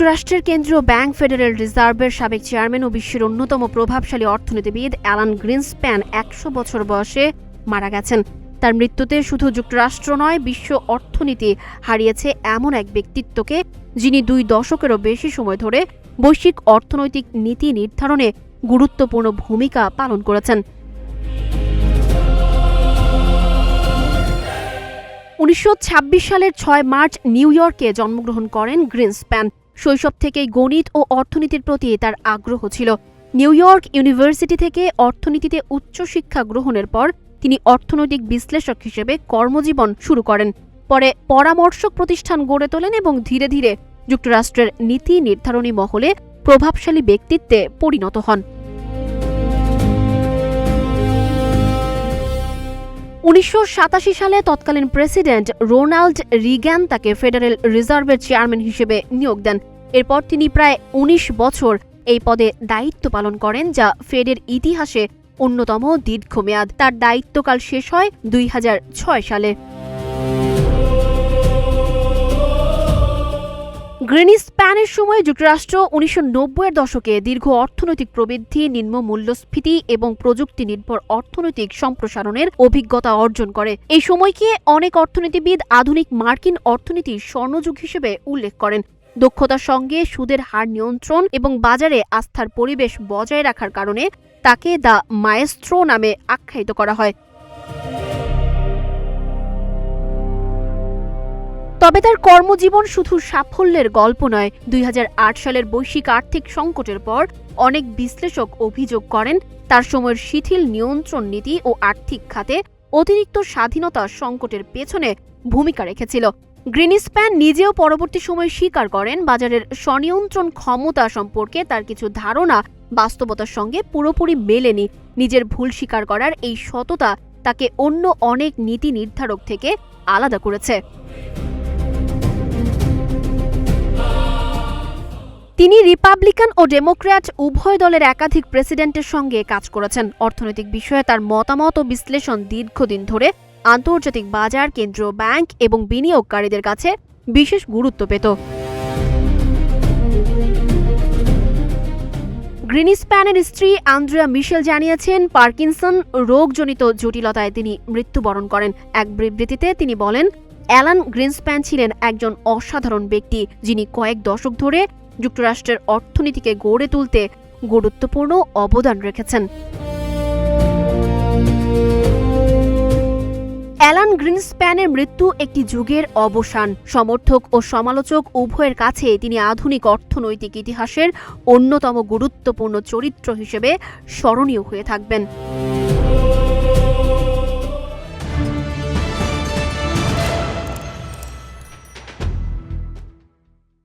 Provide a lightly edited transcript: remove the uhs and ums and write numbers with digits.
যুক্তরাষ্ট্রের কেন্দ্রীয় bank federal রিজার্ভের সাবেক চেয়ারম্যান ও বিশ্বের অন্যতম প্রভাবশালী অর্থনীতিবিদ অ্যালান গ্রিনস্প্যান ১০০ বছর বয়সে মারা গেছেন। তার মৃত্যুতে শুধু যুক্তরাষ্ট্র নয়, বিশ্ব অর্থনীতি হারিয়েছে এমন এক ব্যক্তিত্বকে, যিনি ২ দশকেরও বেশি সময় ধরে বৈশ্বিক অর্থনৈতিক নীতি নির্ধারণে গুরুত্বপূর্ণ ভূমিকা পালন করেছেন। ১৯২৬ সালের ৬ মার্চ নিউ ইয়র্কে জন্মগ্রহণ করেন গ্রিনস্প্যান। শৈশব থেকেই গণিত ও অর্থনীতির প্রতি তার আগ্রহ ছিল। নিউ ইয়র্ক ইউনিভার্সিটি থেকে অর্থনীতিতে উচ্চশিক্ষা গ্রহণের পর তিনি অর্থনৈতিক বিশ্লেষক হিসেবে কর্মজীবন শুরু করেন। পরে পরামর্শক প্রতিষ্ঠান গড়ে তোলেন এবং ধীরে ধীরে যুক্তরাষ্ট্রের নীতি নির্ধারণী মহলে প্রভাবশালী ব্যক্তিত্বে পরিণত হন। ১৯৮৭ সালে তৎকালীন প্রেসিডেন্ট রোনাল্ড রিগ্যান তাকে ফেডারেল রিজার্ভের চেয়ারম্যান হিসেবে নিয়োগ দেন। এরপর তিনি প্রায় ১৯ বছর এই পদে দায়িত্ব পালন করেন, যা ফেডের ইতিহাসে অন্যতম দীর্ঘমেয়াদ। তার দায়িত্বকাল শেষ হয় ২০০৬ সালে। গ্রিনস্প্যানের সময় যুক্তরাষ্ট্র ১৯৯০-এর দশকে দীর্ঘ অর্থনৈতিক প্রবৃদ্ধি, নিম্ন মূল্যস্ফীতি এবং প্রযুক্তি নির্ভর অর্থনৈতিক সম্প্রসারণের অভিজ্ঞতা অর্জন করে। এই সময়কে অনেক অর্থনীতিবিদ আধুনিক মার্কিন অর্থনীতির স্বর্ণযুগ হিসেবে উল্লেখ করেন। দক্ষতার সঙ্গে সুদের হার নিয়ন্ত্রণ এবং বাজারে আস্থার পরিবেশ বজায় রাখার কারণে তাকে দ্য মায়েস্ট্রো নামে আখ্যায়িত করা হয়। তবে তার কর্মজীবন শুধু সাফল্যের গল্প নয়। ২০০৮ সালের বৈশ্বিক আর্থিক সংকটের পর অনেক বিশ্লেষক অভিযোগ করেন তার সময়ের শিথিল নিয়ন্ত্রণ নীতি ও আর্থিক খাতে অতিরিক্ত স্বাধীনতা সংকটের পেছনে ভূমিকা রেখেছিল। গ্রিনস্প্যান নিজেও পরবর্তী সময়ে স্বীকার করেন বাজারের স্বনিয়ন্ত্রণ ক্ষমতা সম্পর্কে তার কিছু ধারণা বাস্তবতার সঙ্গে পুরোপুরি মেলেনি। নিজের ভুল স্বীকার করার এই সততা তাকে অন্য অনেক নীতি নির্ধারক থেকে আলাদা করেছে। তিনি রিপাবলিকান ও ডেমোক্র্যাট উভয় দলের একাধিক প্রেসিডেন্টের সঙ্গে কাজ করেছেন। অর্থনৈতিক বিষয়ে তার মতামত ও বিশ্লেষণ দীর্ঘদিন ধরে আন্তর্জাতিক বাজার, কেন্দ্রীয় ব্যাংক এবং বিনিয়োগকারীদের কাছে বিশেষ গুরুত্ব পেত। গ্রিনস্প্যানের স্ত্রী আন্দ্রেয়া মিশেল জানিয়েছেন, পার্কিনসন রোগজনিত জটিলতায় তিনি মৃত্যুবরণ করেন। এক বিবৃতিতে তিনি বলেন, অ্যালান গ্রিনস্প্যান ছিলেন একজন অসাধারণ ব্যক্তি, যিনি কয়েক দশক ধরে যুক্তরাষ্ট্রের অর্থনীতিকে গড়ে তুলতে গুরুত্বপূর্ণ অবদান রেখেছেন। অ্যালান গ্রিনস্প্যানের মৃত্যু একটি যুগের অবসান। সমর্থক ও সমালোচক উভয়ের কাছে তিনি আধুনিক অর্থনৈতিক ইতিহাসের অন্যতম গুরুত্বপূর্ণ চরিত্র হিসেবে স্মরণীয় হয়ে থাকবেন।